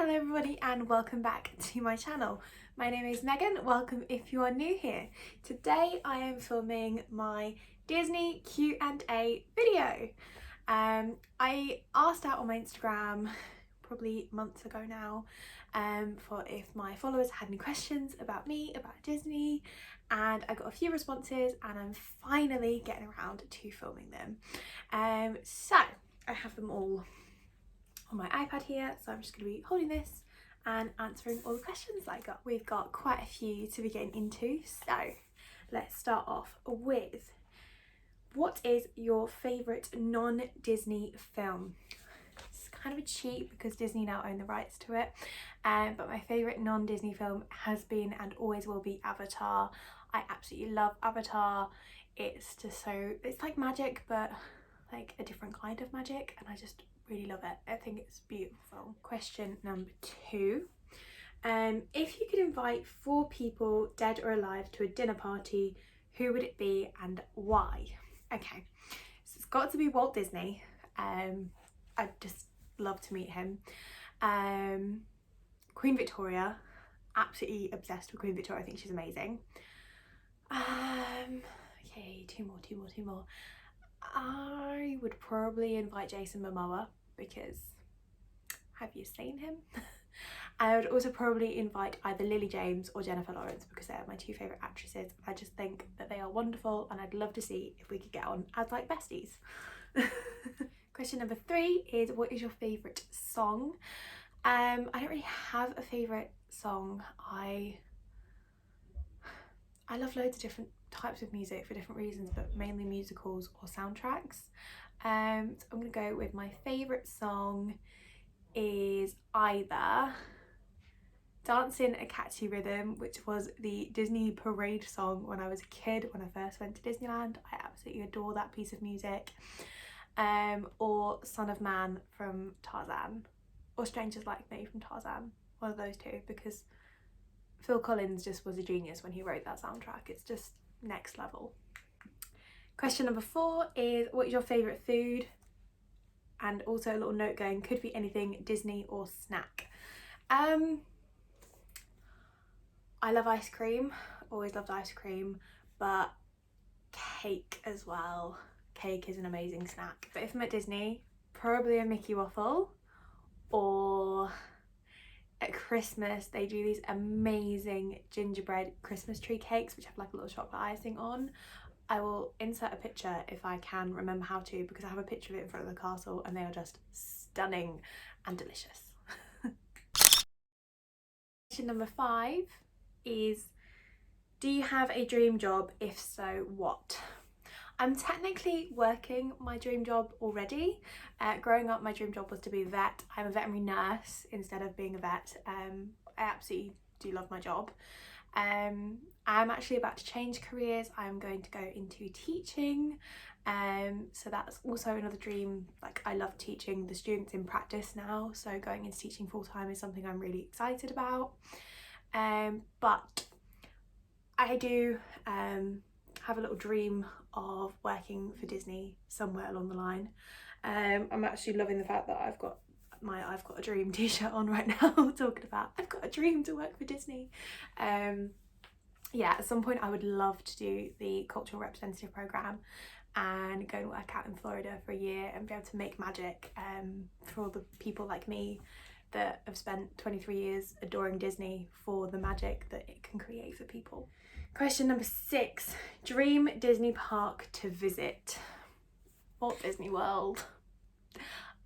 Hello everybody and welcome back to my channel. My name is Megan, welcome if you are new here. Today I am filming my Disney Q&A video. I asked out on my Instagram probably months ago now for if my followers had any questions about me, about Disney, and I got a few responses and I'm finally getting around to filming them. So I have them all on my iPad here, so I'm just going to be holding this and answering all the questions that I got. We've got quite a few to be getting into, so let's start off with, what is your favourite non-Disney film? It's kind of a cheat because Disney now own the rights to it, but my favourite non-Disney film has been and always will be Avatar. I absolutely love Avatar. It's just so, it's like magic, but like a different kind of magic, and I just really love it. I think it's beautiful. Question number 2. If you could invite 4 people, dead or alive, to a dinner party, who would it be and why? Okay, so it's got to be Walt Disney. I'd just love to meet him. Queen Victoria, absolutely obsessed with Queen Victoria. I think she's amazing. Okay, two more. I would probably invite Jason Momoa because have you seen him? I would also probably invite either Lily James or Jennifer Lawrence because they're my 2 favourite actresses. I just think that they are wonderful and I'd love to see if we could get on as like besties. Question number 3 is, what is your favourite song? I don't really have a favourite song. I love loads of different types of music for different reasons, but mainly musicals or soundtracks. So I'm gonna go with my favourite song is either Dancing a Catchy Rhythm, which was the Disney parade song when I was a kid, when I first went to Disneyland. I absolutely adore that piece of music. Or Son of Man from Tarzan, or Strangers Like Me from Tarzan, one of those 2, because Phil Collins just was a genius when he wrote that soundtrack. It's just next level. Question number 4 is, what is your favourite food? And also a little note going, could be anything Disney or snack. I love ice cream, always loved ice cream, but cake as well. Cake is an amazing snack. But if I'm at Disney, probably a Mickey waffle, or at Christmas they do these amazing gingerbread Christmas tree cakes which have like a little chocolate icing on. I will insert a picture if I can remember how to, because I have a picture of it in front of the castle and they are just stunning and delicious. Question number 5 is, do you have a dream job? If so, what? I'm technically working my dream job already. Growing up, my dream job was to be a vet. I'm a veterinary nurse instead of being a vet. I absolutely do love my job. I'm actually about to change careers. I'm going to go into teaching. So that's also another dream. Like, I love teaching the students in practice now, so going into teaching full-time is something I'm really excited about. But I do have a little dream of working for Disney somewhere along the line. I'm actually loving the fact that I've got my I've got a dream t-shirt on right now talking about I've got a dream to work for Disney. Yeah, at some point I would love to do the cultural representative program and go and work out in Florida for a year and be able to make magic for all the people like me that have spent 23 years adoring Disney for the magic that it can create for people. Question number 6, dream Disney park to visit. Walt Disney World.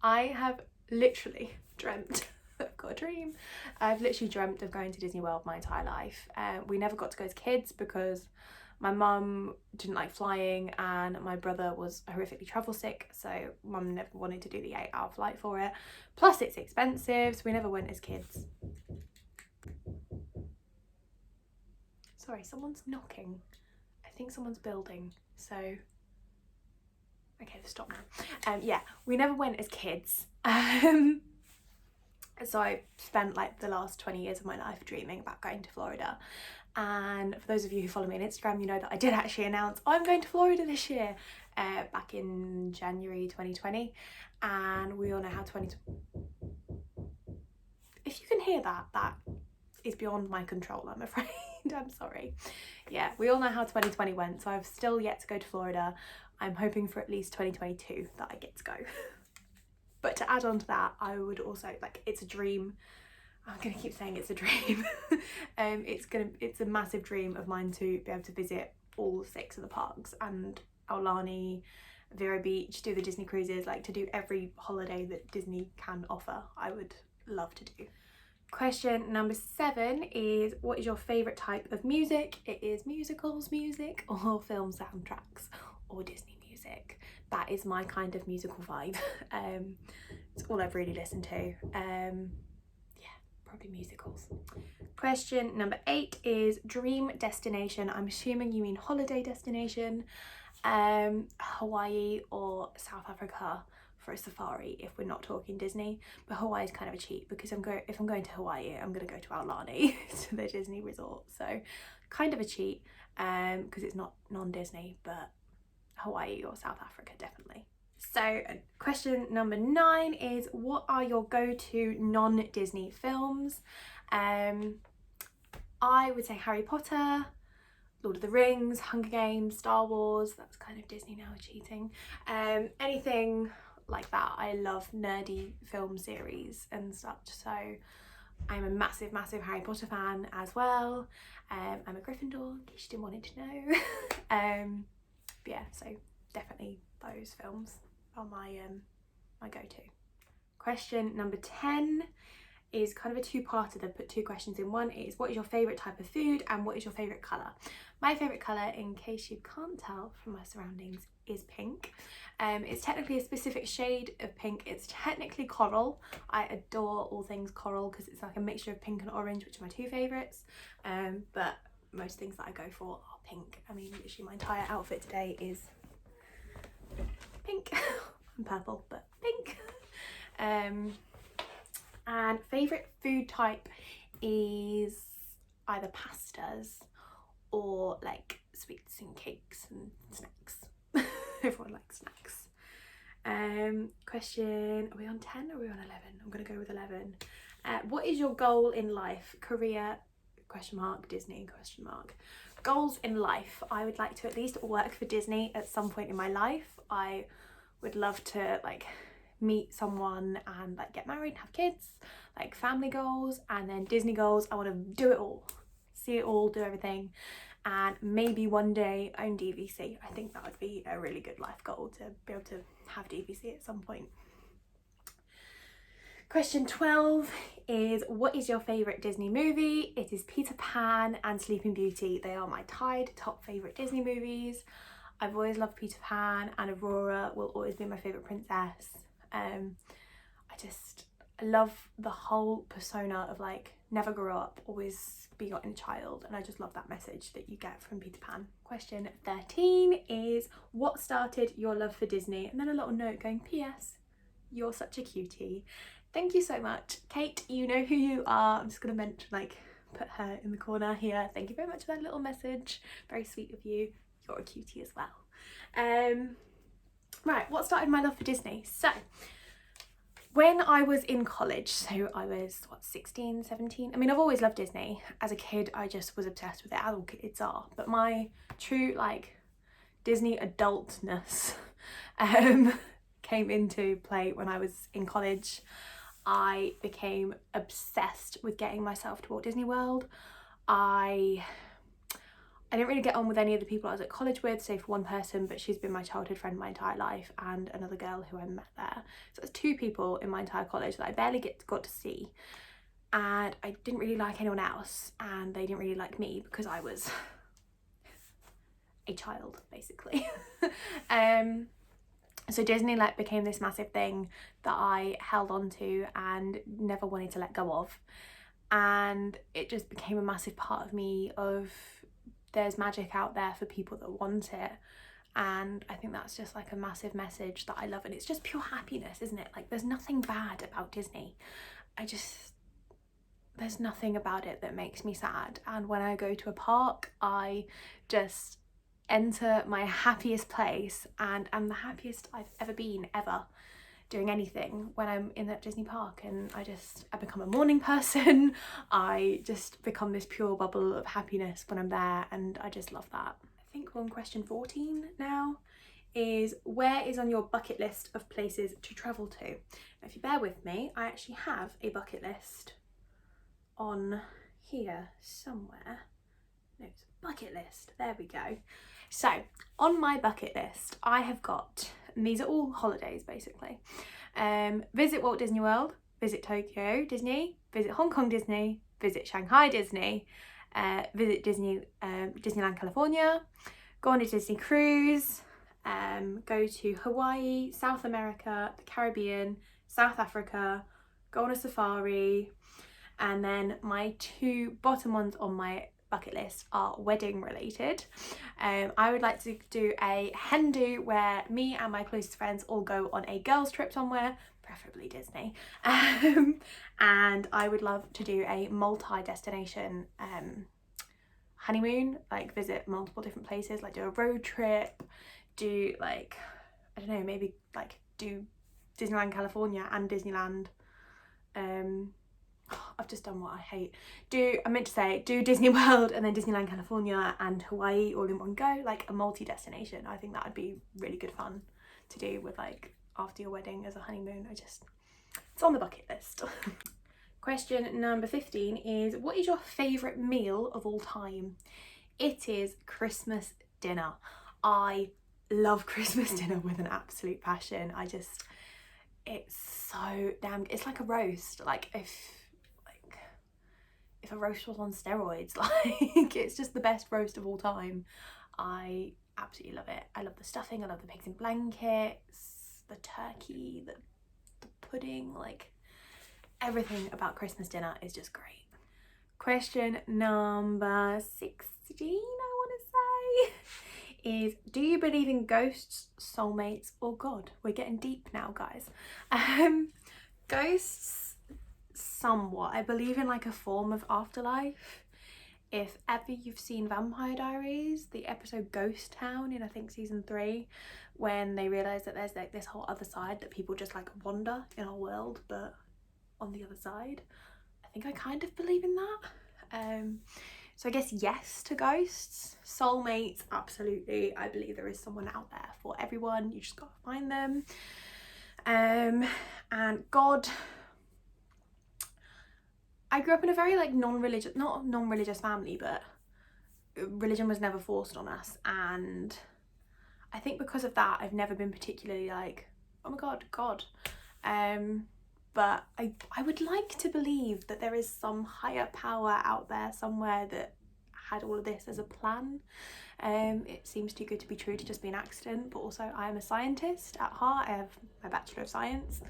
I have literally dreamt, I've got a dream, I've literally dreamt of going to Disney World my entire life. We never got to go as kids because my mum didn't like flying and my brother was horrifically travel sick, so mum never wanted to do the 8-hour flight for it. Plus it's expensive, so we never went as kids. Sorry, someone's knocking. I think someone's building, so okay, stop now. Yeah, we never went as kids. So I spent like the last 20 years of my life dreaming about going to Florida. And for those of you who follow me on Instagram, you know that I did actually announce I'm going to Florida this year, back in January 2020. And we all know how if if you can hear that, that is beyond my control, I'm afraid. I'm sorry. Yeah, we all know how 2020 went, so I've still yet to go to Florida. I'm hoping for at least 2022 that I get to go. But to add on to that, I would also, like, it's a dream. I'm gonna keep saying it's a dream. It's a massive dream of mine to be able to visit all 6 of the parks and Aulani, Vero Beach, do the Disney cruises, like to do every holiday that Disney can offer. I would love to do. Question number 7 is, what is your favourite type of music? It is musicals music or film soundtracks or Disney music. That is my kind of musical vibe. It's all I've really listened to. Yeah, probably musicals. Question number 8 is dream destination. I'm assuming you mean holiday destination. Hawaii or South Africa for a safari if we're not talking Disney, but Hawaii is kind of a cheat because if I'm going to Hawaii, I'm going to go to Aulani, to the Disney resort, so kind of a cheat because it's not non-Disney, but Hawaii or South Africa definitely. So question number 9 is, what are your go-to non-Disney films? I would say Harry Potter, Lord of the Rings, Hunger Games, Star Wars. That's kind of Disney now, cheating. Anything like that. I love nerdy film series and such, so I'm a massive Harry Potter fan as well. I'm a Gryffindor, in case you didn't want to know. But yeah, so definitely those films are my go-to. Question number 10 is kind of a two-parter. They've put 2 questions in one. It is, what is your favourite type of food and what is your favourite colour? My favourite colour, in case you can't tell from my surroundings, is pink. It's technically a specific shade of pink. It's technically coral. I adore all things coral because it's like a mixture of pink and orange, which are my 2 favourites. But most things that I go for are pink. I mean, literally my entire outfit today is pink. And purple, but pink. And favourite food type is either pastas or like sweets and cakes and snacks. Everyone likes snacks. Question, are we on 10 or are we on 11? I'm gonna go with 11. What is your goal in life? Career, question mark, Disney, question mark. Goals in life. I would like to at least work for Disney at some point in my life. I would love to like meet someone and like get married and have kids, like family goals, and then Disney goals. I want to do it all, see it all, do everything, and maybe one day own DVC. I think that would be a really good life goal, to be able to have DVC at some point. Question 12 is, what is your favourite Disney movie? It is Peter Pan and Sleeping Beauty. They are my tied top favourite Disney movies. I've always loved Peter Pan, and Aurora will always be my favourite princess. I love the whole persona of like never grow up, always be your inner child, and I just love that message that you get from Peter Pan. Question 13 is, what started your love for Disney? And then a little note going, P.S. you're such a cutie. Thank you so much, Kate. You know who you are. I'm just gonna mention, like, put her in the corner here. Thank you very much for that little message. Very sweet of you. You're a cutie as well. Right, what started my love for Disney? So when I was in college, so I was, what, 16, 17? I mean, I've always loved Disney. As a kid, I just was obsessed with it, as all kids are. But my true, like, Disney adultness came into play when I was in college. I became obsessed with getting myself to Walt Disney World. I didn't really get on with any of the people I was at college with, save for one person, but she's been my childhood friend my entire life, and another girl who I met there. So there's 2 people in my entire college that I barely got to see, and I didn't really like anyone else, and they didn't really like me because I was a child, basically. So Disney like became this massive thing that I held on to and never wanted to let go of, and it just became a massive part of me of, there's magic out there for people that want it. And I think that's just like a massive message that I love, and it's just pure happiness, isn't it? Like, there's nothing bad about Disney. There's nothing about it that makes me sad. And when I go to a park, I just enter my happiest place, and I'm the happiest I've ever been, ever. doing anything when I'm in that Disney park, and I become a morning person. I just become this pure bubble of happiness when I'm there, and I just love that. I think we're on question 14 now, is where is on your bucket list of places to travel to? Now, if you bear with me, I actually have a bucket list on here somewhere. No, it's a bucket list, there we go. So on my bucket list I have got, and these are all holidays basically, visit Walt Disney World, visit Tokyo Disney, visit Hong Kong Disney, visit Shanghai Disney, visit Disneyland California, go on a Disney cruise, go to Hawaii, South America, the Caribbean, South Africa, go on a safari, and then my two bottom ones on my bucket list are wedding related. I would like to do a hen do where me and my closest friends all go on a girls trip somewhere, preferably Disney, and I would love to do a multi-destination honeymoon, like visit multiple different places, like do a road trip, do like, I don't know, maybe like do Disneyland California and Disneyland. I've just done what I hate. I meant to say do Disney World and then Disneyland California and Hawaii all in one go, like a multi-destination. I think that would be really good fun to do with like after your wedding as a honeymoon. It's on the bucket list. Question number 15 is, what is your favourite meal of all time? It is Christmas dinner. I love Christmas dinner with an absolute passion. It's so damn, it's like a roast. Like if a roast was on steroids, like it's just the best roast of all time. I absolutely love it. I love the stuffing, I love the pigs in blankets, the turkey, the pudding, like everything about Christmas dinner is just great. Question number 16, I want to say, is do you believe in ghosts, soulmates, or God? We're getting deep now, guys. Ghosts, somewhat. I believe in like a form of afterlife. If ever you've seen Vampire Diaries, the episode Ghost Town in I think season 3, when they realise that there's like this whole other side that people just like wander in our world, but on the other side, I think I kind of believe in that. So I guess yes to ghosts. Soulmates, absolutely. I believe there is someone out there for everyone. You just gotta find them. And God, I grew up in a very like not non-religious family, but religion was never forced on us, and I think because of that I've never been particularly like, oh my God, God. But I would like to believe that there is some higher power out there somewhere that had all of this as a plan. It seems too good to be true to just be an accident, but also I am a scientist at heart. I have my Bachelor of Science,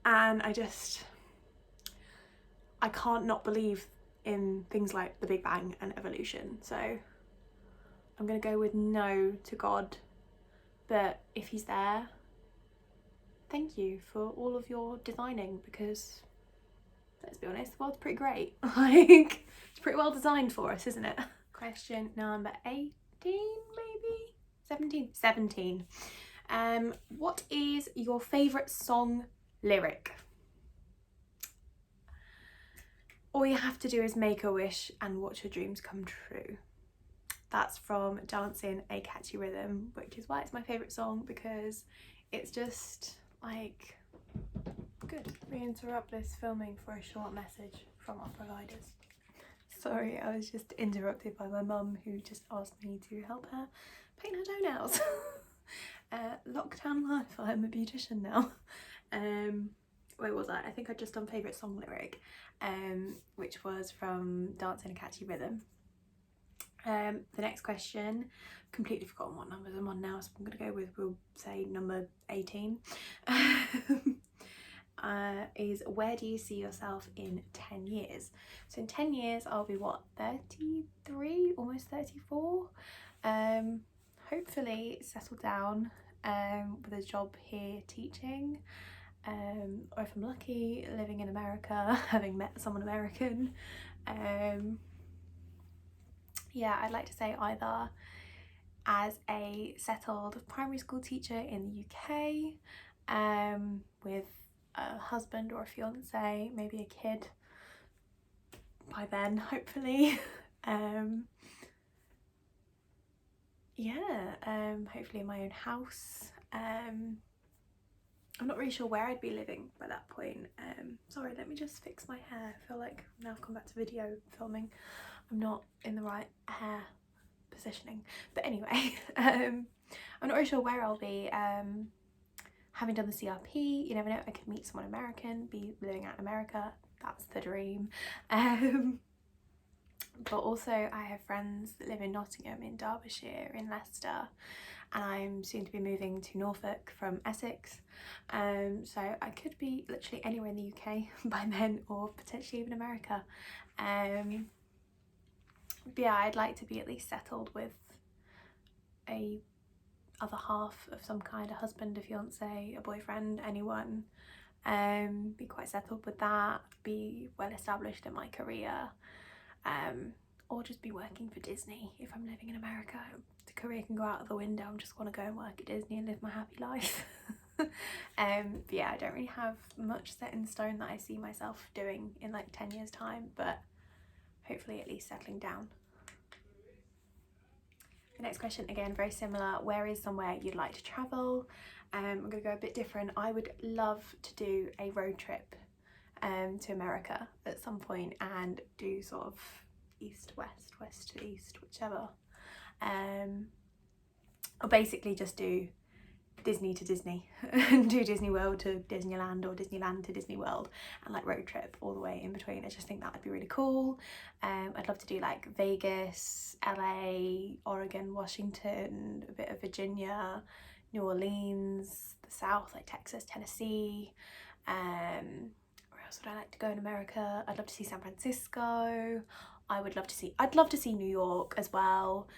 and I can't not believe in things like the Big Bang and evolution. So I'm gonna go with no to God, but if he's there, thank you for all of your designing, because let's be honest, the world's pretty great. Like, it's pretty well designed for us, isn't it? Question number 18, maybe? 17. What is your favourite song lyric? All you have to do is make a wish and watch your dreams come true. That's from Dancing a Catchy Rhythm, which is why it's my favourite song, because it's just like good. We interrupt this filming for a short message from our providers. Sorry, I was just interrupted by my mum, who just asked me to help her paint her toenails. Lockdown life, I'm a beautician now. Where was I? I think I'd just done favourite song lyric, which was from Dancing a Catchy Rhythm. The next question, completely forgotten what numbers I'm on now, so I'm going to go with, we'll say number 18. Is where do you see yourself in 10 years? So in 10 years I'll be what, 33, almost 34. Hopefully settled down with a job here teaching, or if I'm lucky, living in America, having met someone American. Yeah, I'd like to say either as a settled primary school teacher in the UK, with a husband or a fiance, maybe a kid by then, hopefully. Hopefully in my own house. I'm not really sure where I'd be living by that point. Sorry, let me just fix my hair. I feel like now I've come back to video filming, I'm not in the right hair positioning. But anyway, I'm not really sure where I'll be. Having done the CRP, you never know, I could meet someone American, be living out in America. That's the dream. But also I have friends that live in Nottingham, in Derbyshire, in Leicester, and I'm soon to be moving to Norfolk from Essex. So I could be literally anywhere in the UK by then, or potentially even America. But yeah, I'd like to be at least settled with a other half of some kind, a husband, a fiance, a boyfriend, anyone. Be quite settled with that, be well established in my career, or just be working for Disney if I'm living in America. The career can go out of the window. I just want to go and work at Disney and live my happy life. But yeah, I don't really have much set in stone that I see myself doing in like 10 years time, but hopefully at least settling down. The next question, again, very similar. Where is somewhere you'd like to travel? I'm gonna go a bit different. I would love to do a road trip to America at some point and do sort of east, west, west to east, whichever. Or basically just do Disney to Disney and do Disney World to Disneyland, or Disneyland to Disney World, and like road trip all the way in between. I just think that would be really cool. I'd love to do like Vegas, LA, Oregon, Washington, a bit of Virginia, New Orleans, the South, like Texas, Tennessee. Where else would I like to go in America? I'd love to see San Francisco. I'd love to see New York as well.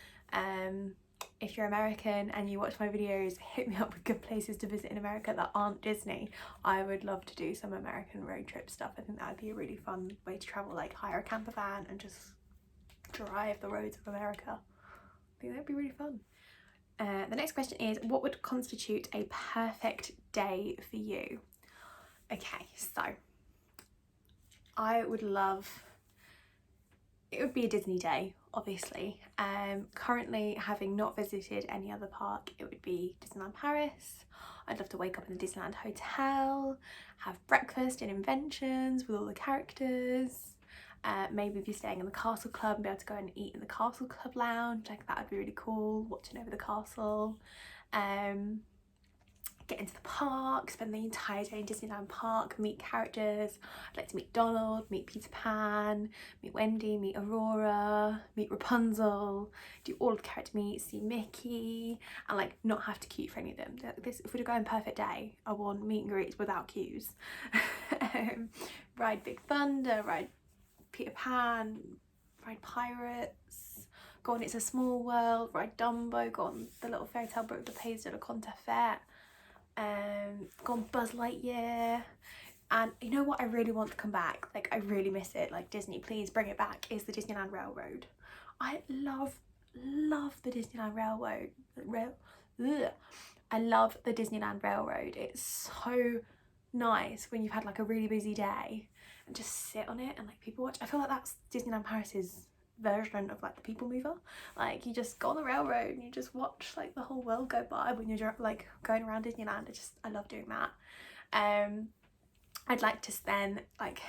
If you're American and you watch my videos, hit me up with good places to visit in America that aren't Disney. I would love to do some American road trip stuff. I think that would be a really fun way to travel, like hire a camper van and just drive the roads of America. I think that'd be really fun. The next question is, what would constitute a perfect day for you? Okay, so I would love, it would be a Disney day, obviously. Currently, having not visited any other park, it would be Disneyland Paris. I'd love to wake up in the Disneyland Hotel, have breakfast in Inventions with all the characters, maybe be staying in the Castle Club and be able to go and eat in the Castle Club lounge. Like, that would be really cool, watching over the castle. Get into the park, spend the entire day in Disneyland Park, meet characters. I'd like to meet Donald, meet Peter Pan, meet Wendy, meet Aurora, meet Rapunzel, do all of the character meets, see Mickey, and like not have to queue for any of them. If we're to go in perfect day, I want meet and greets without queues. Ride Big Thunder, ride Peter Pan, ride Pirates, go on It's a Small World, ride Dumbo, go on the little fairy tale boat, the Pays de la Contrefaite, go on Buzz Lightyear. And you know what I really want to come back, like I really miss it, like Disney, please bring it back, is the Disneyland Railroad. I love the Disneyland Railroad. I love the Disneyland Railroad. It's so nice when you've had like a really busy day and just sit on it and like people watch. I feel like that's Disneyland Paris's version of like the People Mover. Like you just go on the railroad and you just watch like the whole world go by when you're like going around Disneyland. I love doing that. I'd like to then like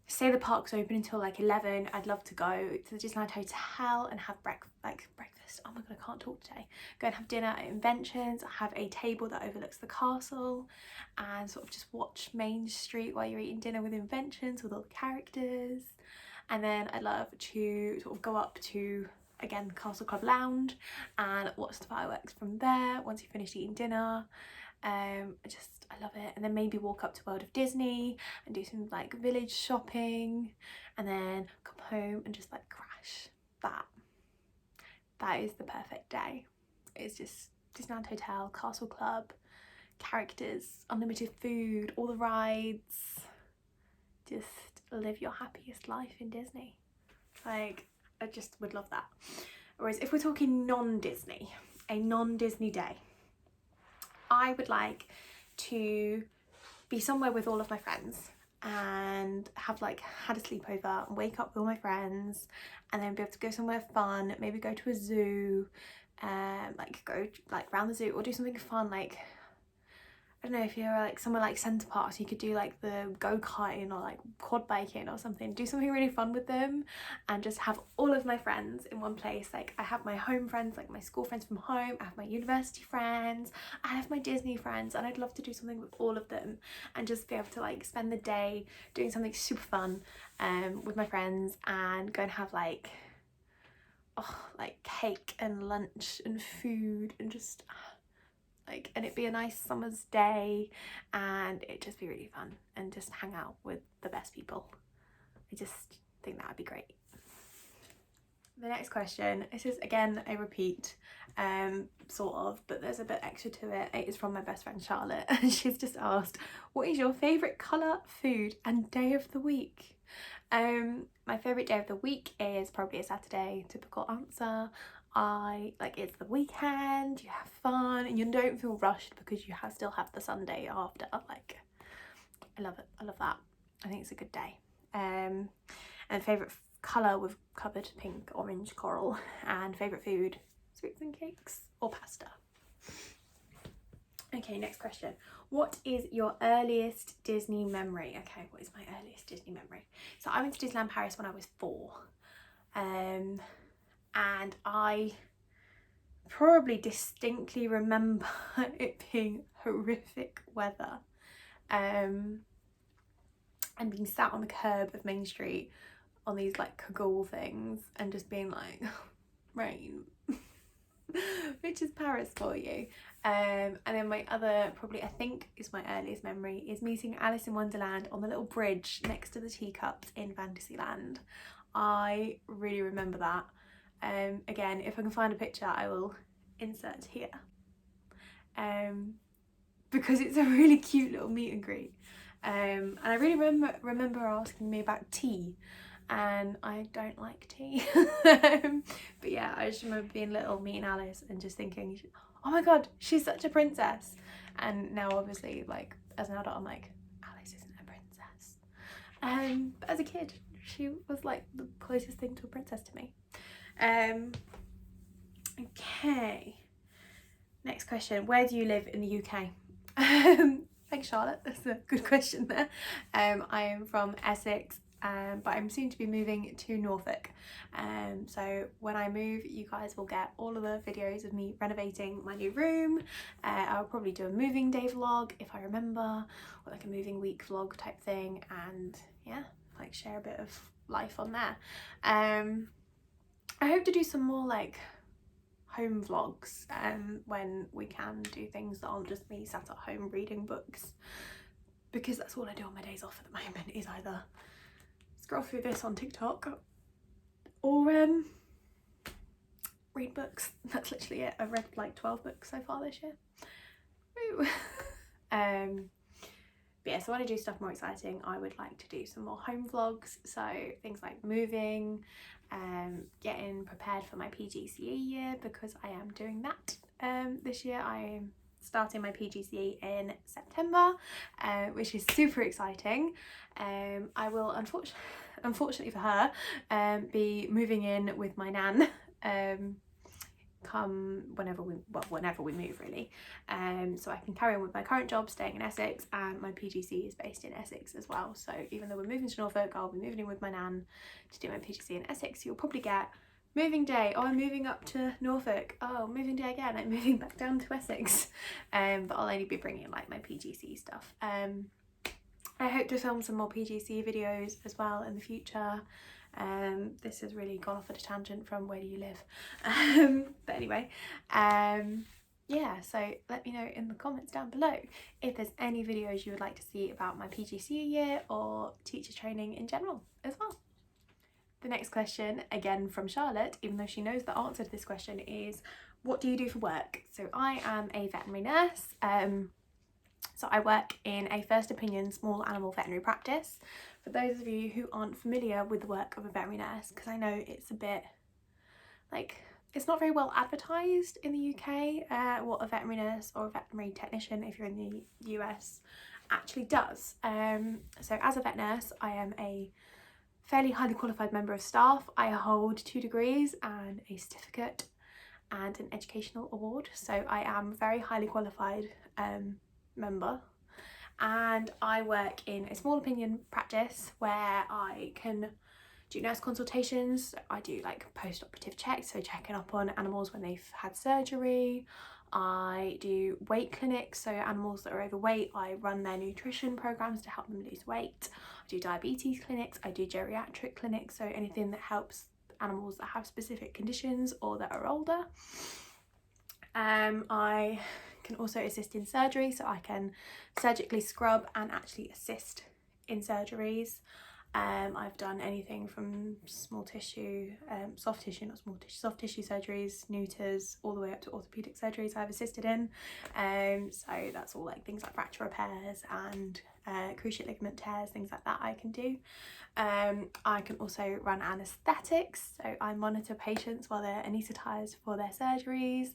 say the park's open until like 11. I'd love to go to the Disneyland Hotel and have breakfast. Oh my god, I can't talk today. Go and have dinner at Inventions, have a table that overlooks the castle, and sort of just watch Main Street while you're eating dinner with Inventions with all the characters. And then I'd love to sort of go up to, again, Castle Club Lounge and watch the fireworks from there once you finish eating dinner. I love it. And then maybe walk up to World of Disney and do some like village shopping, and then come home and just like crash. That is the perfect day. It's just Disneyland Hotel, Castle Club, characters, unlimited food, all the rides. Just live your happiest life in Disney. Like, I just would love that. Whereas if we're talking non-Disney, a non-Disney day, I would like to be somewhere with all of my friends and have like had a sleepover and wake up with all my friends, and then be able to go somewhere fun, maybe go to a zoo, like go like around the zoo, or do something fun like, I don't know, if you're like somewhere like Centre Park, so you could do like the go-karting or like quad biking or something, do something really fun with them, and just have all of my friends in one place. Like I have my home friends, like my school friends from home, I have my university friends, I have my Disney friends, and I'd love to do something with all of them and just be able to like spend the day doing something super fun with my friends, and go and have like cake and lunch and food, and just like, and it'd be a nice summer's day, and it'd just be really fun, and just hang out with the best people. I just think that would be great. The next question, this is again a repeat, sort of, but there's a bit extra to it. It is from my best friend Charlotte, and she's just asked, what is your favourite colour, food and day of the week? My favourite day of the week is probably a Saturday, typical answer. It's the weekend, you have fun, and you don't feel rushed because you still have the Sunday after. Like, I love it, I love that. I think it's a good day. And favourite colour, we've covered pink, orange, coral, and favourite food, sweets and cakes or pasta. Okay, next question. What is your earliest Disney memory? Okay, what is my earliest Disney memory? So I went to Disneyland Paris when I was 4. And I probably distinctly remember it being horrific weather, and being sat on the curb of Main Street on these like Kaggle things and just being like, rain, which is Paris for you. And then my other, probably I think is my earliest memory, is meeting Alice in Wonderland on the little bridge next to the teacups in Fantasyland. I really remember that. Again, if I can find a picture, I will insert here, because it's a really cute little meet and greet, and I really remember asking me about tea, and I don't like tea. But yeah, I just remember being little, meeting Alice, and just thinking, oh my god, she's such a princess. And now obviously, like as an adult, I'm like, Alice isn't a princess. But as a kid, she was like the closest thing to a princess to me. Okay, next question. Where do you live in the UK? Thanks, Charlotte, that's a good question there. I am from Essex, but I'm soon to be moving to Norfolk. So when I move, you guys will get all of the videos of me renovating my new room. I'll probably do a moving day vlog if I remember, or like a moving week vlog type thing, and yeah, like share a bit of life on there. I hope to do some more like home vlogs when we can do things that aren't just me sat at home reading books, because that's all I do on my days off at the moment, is either scroll through this on TikTok or read books. That's literally it. I've read like 12 books so far this year. Woo. But yeah, so when I do stuff more exciting, I would like to do some more home vlogs, so things like moving, getting prepared for my PGCE year, because I am doing that this year. I am starting my PGCE in September, which is super exciting. I will unfortunately for her be moving in with my nan come whenever we move, really, so I can carry on with my current job staying in Essex, and my PGCE is based in Essex as well. So even though we're moving to Norfolk, I'll be moving in with my nan to do my PGCE in Essex. You'll probably get moving day, oh I'm moving up to Norfolk, oh moving day again, I'm moving back down to Essex, but I'll only be bringing like my PGCE stuff. I hope to film some more PGCE videos as well in the future. This has really gone off at a tangent from where do you live, but anyway, yeah, so let me know in the comments down below if there's any videos you would like to see about my PGCE year or teacher training in general as well. The next question, again from Charlotte, even though she knows the answer to this question, is what do you do for work? So I am a veterinary nurse. So I work in a first opinion small animal veterinary practice. For those of you who aren't familiar with the work of a veterinary nurse, because I know it's a bit like it's not very well advertised in the UK what a veterinary nurse or a veterinary technician, if you're in the US, actually does. So as a vet nurse, I am a fairly highly qualified member of staff. I hold 2 degrees and a certificate and an educational award, so I am a very highly qualified member, and I work in a small opinion practice where I can do nurse consultations. I do like post-operative checks, so checking up on animals when they've had surgery. I do weight clinics, so animals that are overweight, I run their nutrition programs to help them lose weight. I do diabetes clinics, I do geriatric clinics, so anything that helps animals that have specific conditions or that are older. I can also assist in surgery, so I can surgically scrub and actually assist in surgeries. I've done anything from small tissue, soft tissue surgeries, neuters, all the way up to orthopedic surgeries I've assisted in. So that's all like things like fracture repairs and cruciate ligament tears, things like that I can do. I can also run anaesthetics, so I monitor patients while they're anaesthetised for their surgeries.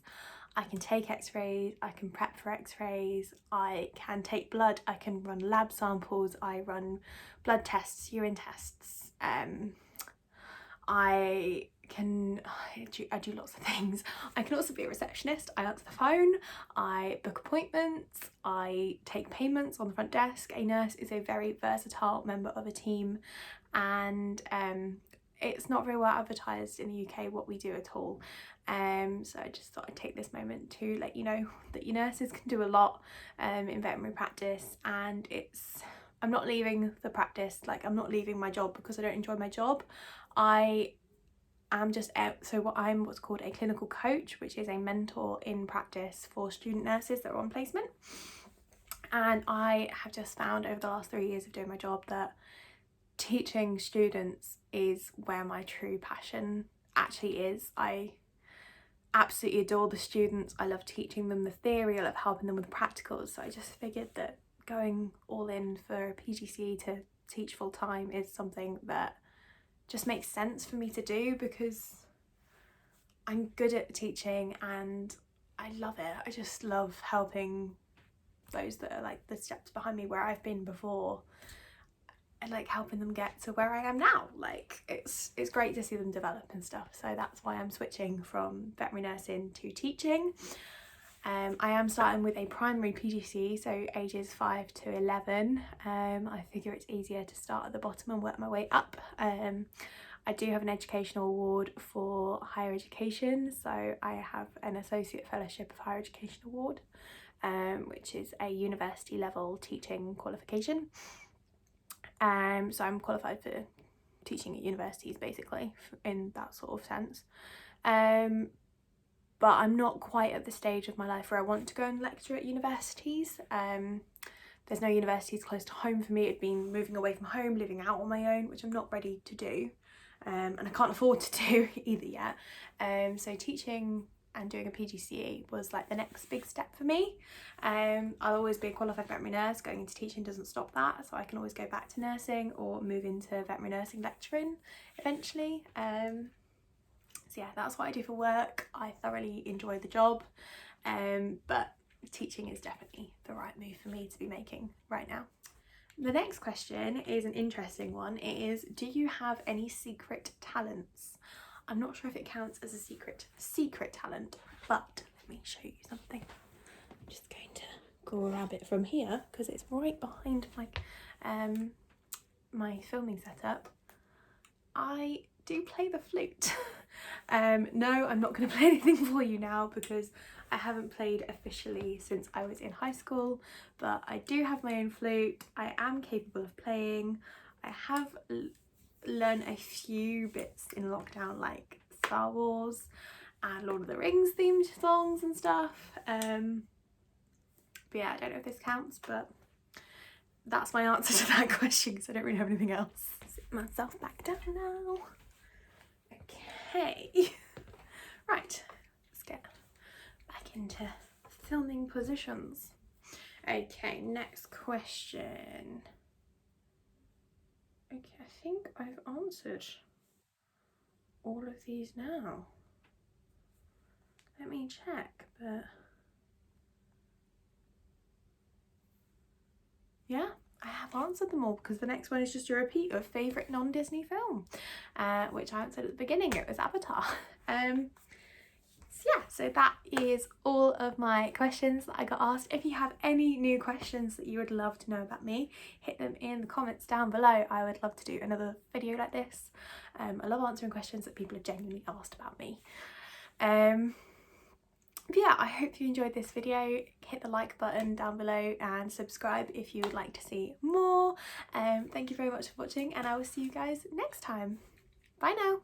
I can take x-rays, I can prep for x-rays, I can take blood, I can run lab samples, I run blood tests, urine tests. I do lots of things. I can also be a receptionist. I answer the phone, I book appointments, I take payments on the front desk. A nurse is a very versatile member of a team, and it's not very well advertised in the UK what we do at all. So I just thought I'd take this moment to let you know that your nurses can do a lot in veterinary practice, and I'm not leaving the practice, like I'm not leaving my job because I don't enjoy my job. I am just I'm what's called a clinical coach, which is a mentor in practice for student nurses that are on placement. And I have just found over the last 3 years of doing my job that teaching students is where my true passion actually is. I absolutely adore the students. I love teaching them the theory, I love helping them with practicals. So I just figured that going all in for a PGCE to teach full time is something that just makes sense for me to do, because I'm good at teaching and I love it. I just love helping those that are like the steps behind me where I've been before, and like helping them get to where I am now. Like it's great to see them develop and stuff. So that's why I'm switching from veterinary nursing to teaching. I am starting with a primary PGCE, so ages 5 to 11. I figure it's easier to start at the bottom and work my way up. I do have an educational award for higher education, so I have an Associate Fellowship of Higher Education Award, which is a university level teaching qualification. So I'm qualified for teaching at universities, basically, in that sort of sense. But I'm not quite at the stage of my life where I want to go and lecture at universities. There's no universities close to home for me. It'd been moving away from home, living out on my own, which I'm not ready to do. And I can't afford to do either yet. So teaching and doing a PGCE was like the next big step for me. I'll always be a qualified veterinary nurse. Going into teaching doesn't stop that, so I can always go back to nursing or move into veterinary nursing lecturing eventually. So yeah, that's what I do for work. I thoroughly enjoy the job, but teaching is definitely the right move for me to be making right now. The next question is an interesting one. It is, do you have any secret talents? I'm not sure if it counts as a secret talent, but let me show you something. I'm just going to grab it from here because it's right behind my filming setup. I do play the flute. No, I'm not going to play anything for you now because I haven't played officially since I was in high school, but I do have my own flute. I am capable of playing. I have learned a few bits in lockdown, like Star Wars and Lord of the Rings themed songs and stuff. But yeah, I don't know if this counts, but that's my answer to that question because I don't really have anything else. Sit myself back down now. Okay, right, let's get back into filming positions. Okay, next question. Okay, I think I've answered all of these now. let me check, but yeah, I have answered them all, because the next one is just a repeat of favourite non-Disney film, which I answered at the beginning. It was Avatar. So yeah, so that is all of my questions that I got asked. If you have any new questions that you would love to know about me, hit them in the comments down below. I would love to do another video like this. I love answering questions that people have genuinely asked about me. But yeah, I hope you enjoyed this video. Hit the like button down below and subscribe if you would like to see more. Thank you very much for watching, and I will see you guys next time. Bye now.